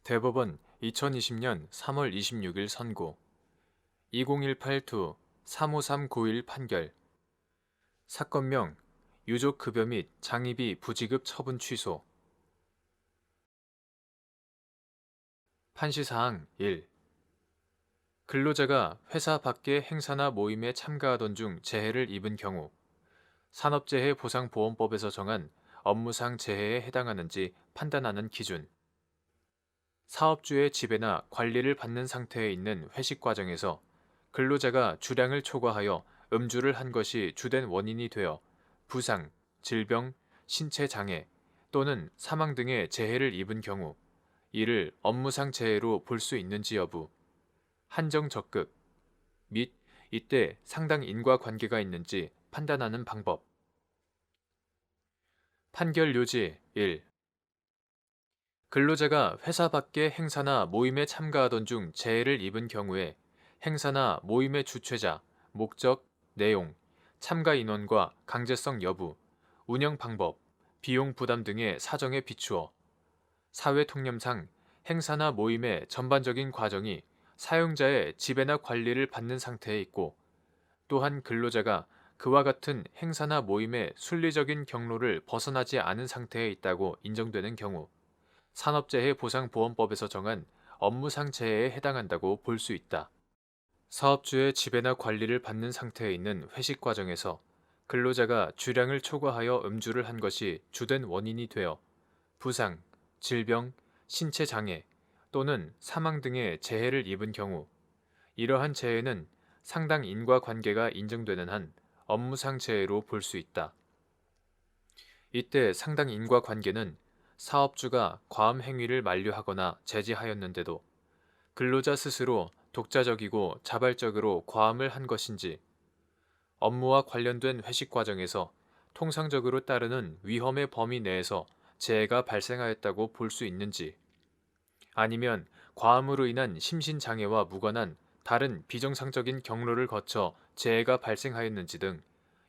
대법원 2020년 3월 26일 선고 2018-2-35391 판결 사건명 유족급여 및 장의비 부지급 처분 취소 판시사항 1. 근로자가 회사 밖의 행사나 모임에 참가하던 중 재해를 입은 경우 산업재해보상보험법에서 정한 업무상 재해에 해당하는지 판단하는 기준 사업주의 지배나 관리를 받는 상태에 있는 회식 과정에서 근로자가 주량을 초과하여 음주를 한 것이 주된 원인이 되어 부상, 질병, 신체 장애 또는 사망 등의 재해를 입은 경우 이를 업무상 재해로 볼 수 있는지 여부, 한정 적극 및 이때 상당 인과관계가 있는지 판단하는 방법. 판결 요지 1. 근로자가 회사 밖의 행사나 모임에 참가하던 중 재해를 입은 경우에 행사나 모임의 주최자, 목적, 내용, 참가 인원과 강제성 여부, 운영 방법, 비용 부담 등의 사정에 비추어 사회 통념상 행사나 모임의 전반적인 과정이 사용자의 지배나 관리를 받는 상태에 있고 또한 근로자가 그와 같은 행사나 모임의 순리적인 경로를 벗어나지 않은 상태에 있다고 인정되는 경우 산업재해보상보험법에서 정한 업무상 재해에 해당한다고 볼 수 있다. 사업주의 지배나 관리를 받는 상태에 있는 회식 과정에서 근로자가 주량을 초과하여 음주를 한 것이 주된 원인이 되어 부상, 질병, 신체 장애 또는 사망 등의 재해를 입은 경우 이러한 재해는 상당 인과관계가 인정되는 한 업무상 재해로 볼 수 있다. 이때 상당 인과관계는 사업주가 과음 행위를 만류하거나 제지하였는데도 근로자 스스로 독자적이고 자발적으로 과음을 한 것인지, 업무와 관련된 회식 과정에서 통상적으로 따르는 위험의 범위 내에서 재해가 발생하였다고 볼 수 있는지, 아니면 과음으로 인한 심신장애와 무관한 다른 비정상적인 경로를 거쳐 재해가 발생하였는지 등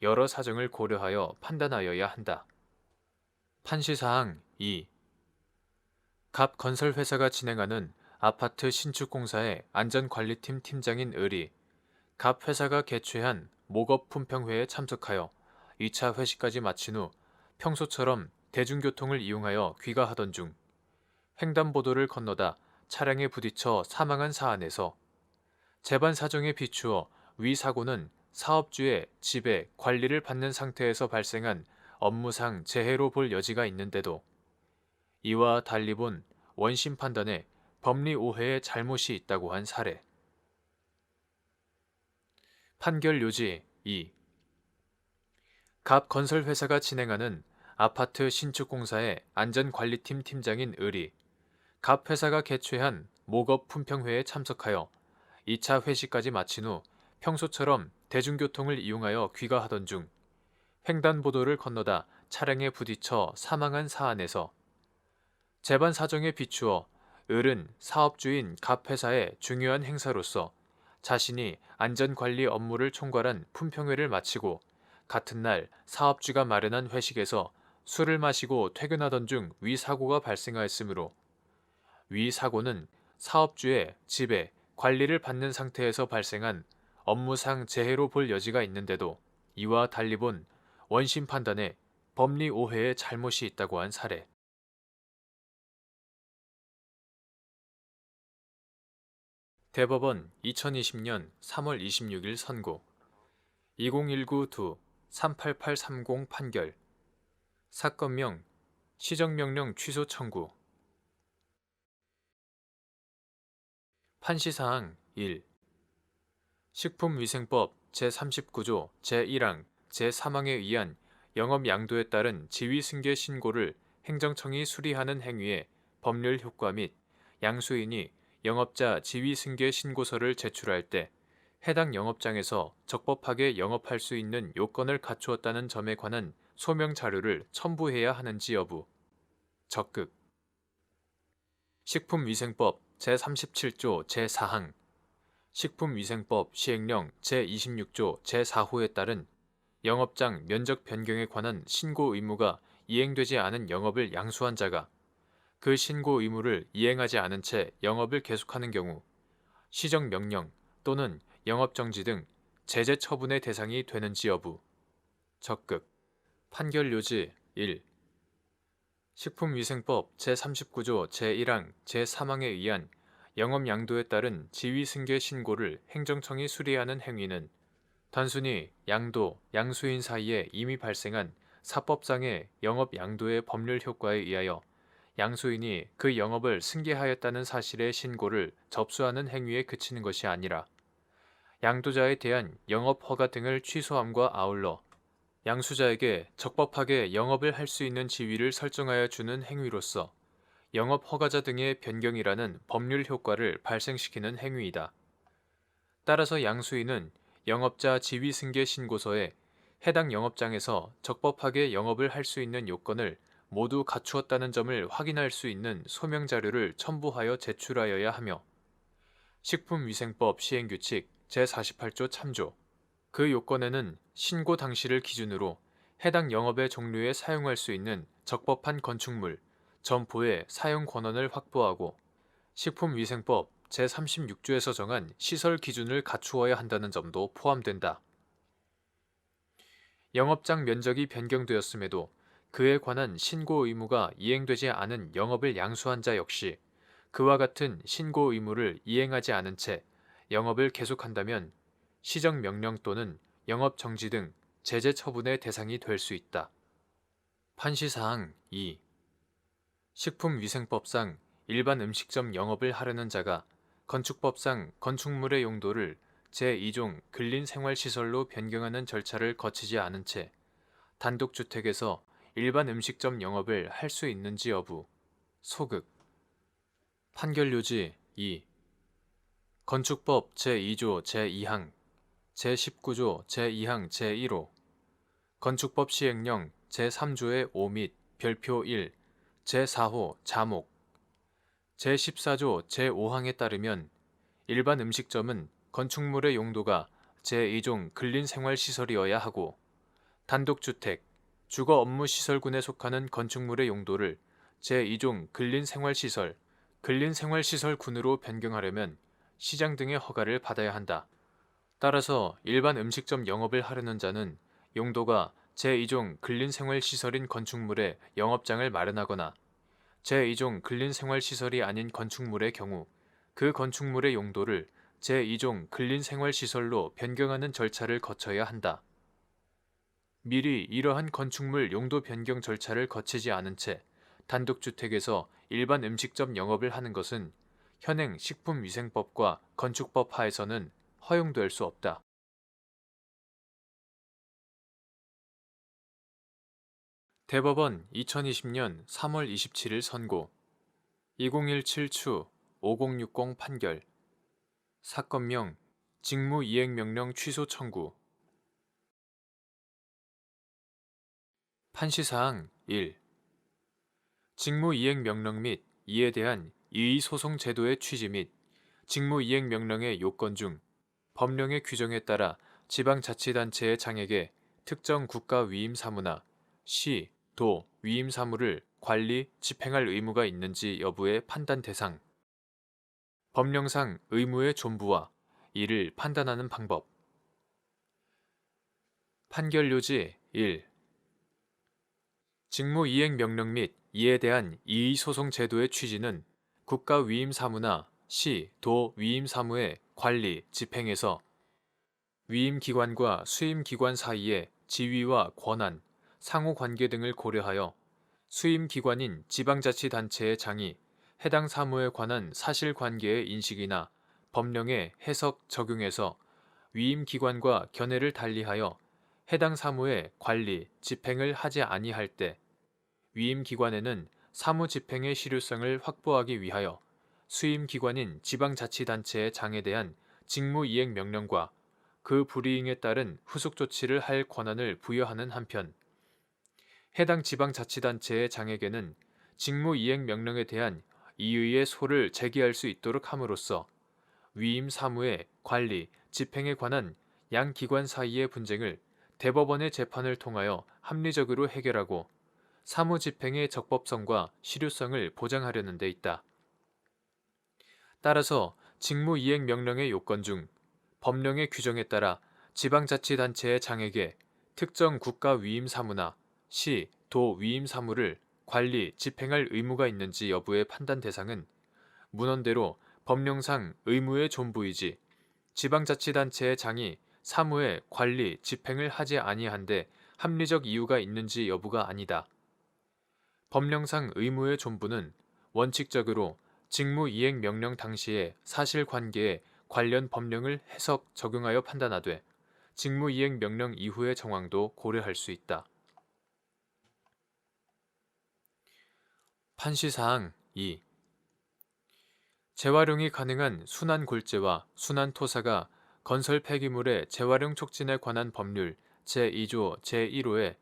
여러 사정을 고려하여 판단하여야 한다. 판시사항 2. 갑 건설회사가 진행하는 아파트 신축공사의 안전관리팀 팀장인 을이 갑 회사가 개최한 목업 품평회에 참석하여 2차 회식까지 마친 후 평소처럼 대중교통을 이용하여 귀가하던 중 횡단보도를 건너다 차량에 부딪혀 사망한 사안에서 재반 사정에 비추어 위 사고는 사업주의 지배, 관리를 받는 상태에서 발생한 업무상 재해로 볼 여지가 있는데도 이와 달리 본 원심 판단에 법리 오해의 잘못이 있다고 한 사례. 판결 요지 2. 갑 건설회사가 진행하는 아파트 신축공사의 안전관리팀 팀장인 을이 갑 회사가 개최한 목업 품평회에 참석하여 2차 회식까지 마친 후 평소처럼 대중교통을 이용하여 귀가하던 중 횡단보도를 건너다 차량에 부딪혀 사망한 사안에서 재반 사정에 비추어 을은 사업주인 갑 회사의 중요한 행사로서 자신이 안전관리 업무를 총괄한 품평회를 마치고 같은 날 사업주가 마련한 회식에서 술을 마시고 퇴근하던 중 위 사고가 발생하였으므로 위 사고는 사업주의 지배, 관리를 받는 상태에서 발생한 업무상 재해로 볼 여지가 있는데도 이와 달리 본 원심 판단에 법리 오해의 잘못이 있다고 한 사례. 대법원 2020년 3월 26일 선고 2019-2-38830 판결 사건명 시정명령 취소 청구 판시사항 1. 식품위생법 제39조 제1항 제3항에 의한 영업 양도에 따른 지위승계 신고를 행정청이 수리하는 행위의 법률 효과 및 양수인이 영업자 지위승계 신고서를 제출할 때 해당 영업장에서 적법하게 영업할 수 있는 요건을 갖추었다는 점에 관한 소명 자료를 첨부해야 하는지 여부. 적극. 식품위생법 제37조 제4항 식품위생법 시행령 제26조 제4호에 따른 영업장 면적 변경에 관한 신고 의무가 이행되지 않은 영업을 양수한 자가 그 신고 의무를 이행하지 않은 채 영업을 계속하는 경우 시정명령 또는 영업정지 등 제재 처분의 대상이 되는지 여부. 적극. 판결요지 1. 식품위생법 제39조 제1항 제3항에 의한 영업양도에 따른 지위승계 신고를 행정청이 수리하는 행위는 단순히 양도, 양수인 사이에 이미 발생한 사법상의 영업양도의 법률 효과에 의하여 양수인이 그 영업을 승계하였다는 사실의 신고를 접수하는 행위에 그치는 것이 아니라 양도자에 대한 영업허가 등을 취소함과 아울러 양수자에게 적법하게 영업을 할 수 있는 지위를 설정하여 주는 행위로서 영업허가자 등의 변경이라는 법률 효과를 발생시키는 행위이다. 따라서 양수인은 영업자 지위승계 신고서에 해당 영업장에서 적법하게 영업을 할 수 있는 요건을 모두 갖추었다는 점을 확인할 수 있는 소명자료를 첨부하여 제출하여야 하며 식품위생법 시행규칙 제48조 참조 그 요건에는 신고 당시를 기준으로 해당 영업의 종류에 사용할 수 있는 적법한 건축물, 점포의 사용 권한을 확보하고 식품위생법 제36조에서 정한 시설 기준을 갖추어야 한다는 점도 포함된다. 영업장 면적이 변경되었음에도 그에 관한 신고 의무가 이행되지 않은 영업을 양수한 자 역시 그와 같은 신고 의무를 이행하지 않은 채 영업을 계속한다면 시정명령 또는 영업정지 등 제재 처분의 대상이 될 수 있다. 판시사항 2. 식품위생법상 일반 음식점 영업을 하려는 자가 건축법상 건축물의 용도를 제2종 근린생활시설로 변경하는 절차를 거치지 않은 채 단독주택에서 일반 음식점 영업을 할 수 있는지 여부. 소극. 판결요지 2. 건축법 제2조 제2항 제19조 제2항 제1호 건축법 시행령 제3조의 5 및 별표 1 제4호 자목 제14조 제5항에 따르면 일반 음식점은 건축물의 용도가 제2종 근린생활시설이어야 하고 단독주택, 주거업무시설군에 속하는 건축물의 용도를 제2종 근린생활시설, 근린생활시설군으로 변경하려면 시장 등의 허가를 받아야 한다. 따라서 일반 음식점 영업을 하려는 자는 용도가 제2종 근린생활시설인 건축물에 영업장을 마련하거나 제2종 근린생활시설이 아닌 건축물의 경우 그 건축물의 용도를 제2종 근린생활시설로 변경하는 절차를 거쳐야 한다. 미리 이러한 건축물 용도 변경 절차를 거치지 않은 채 단독주택에서 일반 음식점 영업을 하는 것은 현행 식품위생법과 건축법 하에서는 허용될 수 없다. 대법원 2020년 3월 27일 선고 2017 추 5060 판결 사건명 직무이행명령 취소 청구 판시사항 1. 직무이행명령 및 이에 대한 이의소송 제도의 취지 및 직무이행명령의 요건 중 법령의 규정에 따라 지방자치단체의 장에게 특정 국가 위임 사무나 시, 도 위임 사무를 관리, 집행할 의무가 있는지 여부의 판단 대상 법령상 의무의 존부와 이를 판단하는 방법 판결요지 1. 직무이행명령 및 이에 대한 이의소송 제도의 취지는 국가 위임 사무나 시, 도 위임 사무의 관리, 집행에서 위임기관과 수임기관 사이의 지위와 권한, 상호관계 등을 고려하여 수임기관인 지방자치단체의 장이 해당 사무에 관한 사실관계의 인식이나 법령의 해석, 적용에서 위임기관과 견해를 달리하여 해당 사무의 관리, 집행을 하지 아니할 때 위임기관에는 사무 집행의 실효성을 확보하기 위하여 수임기관인 지방자치단체의 장에 대한 직무이행명령과 그 불이행에 따른 후속조치를 할 권한을 부여하는 한편 해당 지방자치단체의 장에게는 직무이행명령에 대한 이의의 소를 제기할 수 있도록 함으로써 위임 사무의 관리, 집행에 관한 양 기관 사이의 분쟁을 대법원의 재판을 통하여 합리적으로 해결하고 사무집행의 적법성과 실효성을 보장하려는 데 있다. 따라서 직무이행명령의 요건 중 법령의 규정에 따라 지방자치단체의 장에게 특정 국가 위임 사무나 시, 도 위임 사무를 관리, 집행할 의무가 있는지 여부의 판단 대상은 문헌대로 법령상 의무의 존부이지 지방자치단체의 장이 사무의 관리, 집행을 하지 아니한데 합리적 이유가 있는지 여부가 아니다. 법령상 의무의 존부는 원칙적으로 직무이행명령 당시의 사실관계에 관련 법령을 해석, 적용하여 판단하되 직무이행명령 이후의 정황도 고려할 수 있다. 판시사항 2. 재활용이 가능한 순환골재와 순환토사가 건설 폐기물의 재활용 촉진에 관한 법률 제2조 제1호에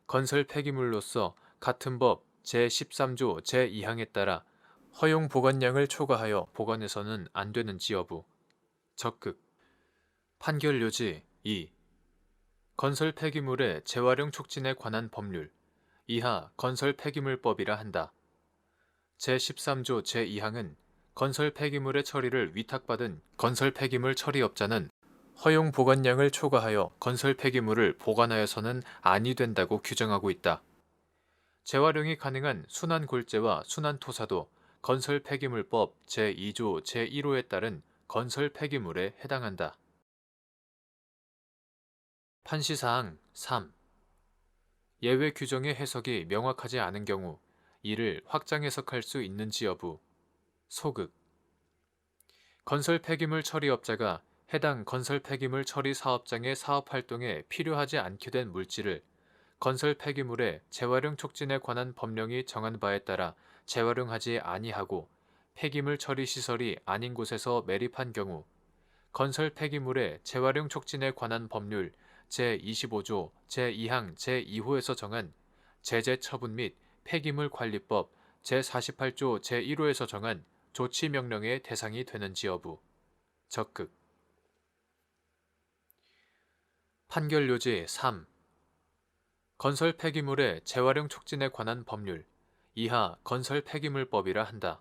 건설 폐기물로서 같은 법 제13조 제2항에 따라 허용 보관량을 초과하여 보관해서는 안 되는지 여부. 적극. 판결요지 2. 건설 폐기물의 재활용 촉진에 관한 법률 이하 건설 폐기물법이라 한다. 제13조 제2항은 건설 폐기물의 처리를 위탁받은 건설 폐기물 처리업자는 허용 보관량을 초과하여 건설 폐기물을 보관하여서는 아니 된다고 규정하고 있다. 재활용이 가능한 순환골재와 순환토사도 건설 폐기물법 제2조 제1호에 따른 건설 폐기물에 해당한다. 판시사항 3. 예외 규정의 해석이 명확하지 않은 경우 이를 확장 해석할 수 있는지 여부. 소극. 건설 폐기물 처리업자가 해당 건설 폐기물 처리 사업장의 사업 활동에 필요하지 않게 된 물질을 건설 폐기물의 재활용 촉진에 관한 법령이 정한 바에 따라 재활용하지 아니하고 폐기물 처리 시설이 아닌 곳에서 매립한 경우 건설 폐기물의 재활용 촉진에 관한 법률 제25조 제2항 제2호에서 정한 제재 처분 및 폐기물 관리법 제48조 제1호에서 정한 조치 명령의 대상이 되는지 여부. 적극. 판결요지 3. 건설 폐기물의 재활용 촉진에 관한 법률 이하 건설 폐기물법이라 한다.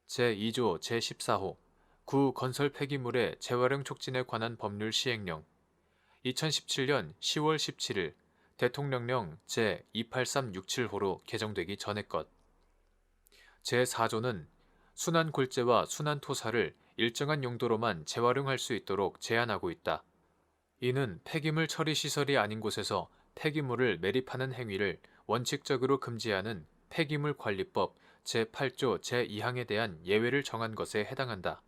제2조 제14호 구 건설 폐기물의 재활용 촉진에 관한 법률 시행령 2017년 10월 17일 대통령령 제28367호로 개정되기 전의 것. 제4조는 순환골재와 순환토사를 일정한 용도로만 재활용할 수 있도록 제한하고 있다. 이는 폐기물 처리 시설이 아닌 곳에서 폐기물을 매립하는 행위를 원칙적으로 금지하는 폐기물관리법 제8조 제2항에 대한 예외를 정한 것에 해당한다.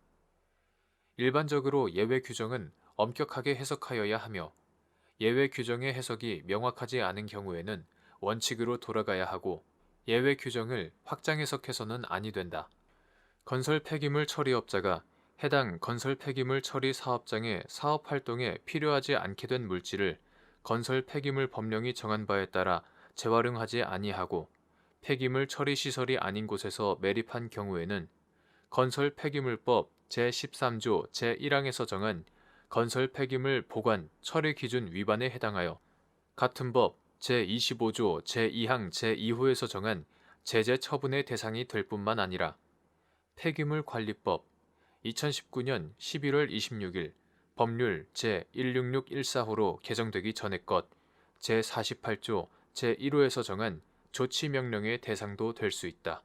일반적으로 예외 규정은 엄격하게 해석하여야 하며 예외 규정의 해석이 명확하지 않은 경우에는 원칙으로 돌아가야 하고 예외 규정을 확장 해석해서는 아니 된다. 건설 폐기물 처리업자가 해당 건설 폐기물 처리 사업장의 사업 활동에 필요하지 않게 된 물질을 건설 폐기물 법령이 정한 바에 따라 재활용하지 아니하고 폐기물 처리 시설이 아닌 곳에서 매립한 경우에는 건설 폐기물법 제13조 제1항에서 정한 건설 폐기물 보관 처리 기준 위반에 해당하여 같은 법 제25조 제2항 제2호에서 정한 제재 처분의 대상이 될 뿐만 아니라 폐기물 관리법 2019년 11월 26일 법률 제16614호로 개정되기 전의 것 제48조 제1호에서 정한 조치명령의 대상도 될 수 있다.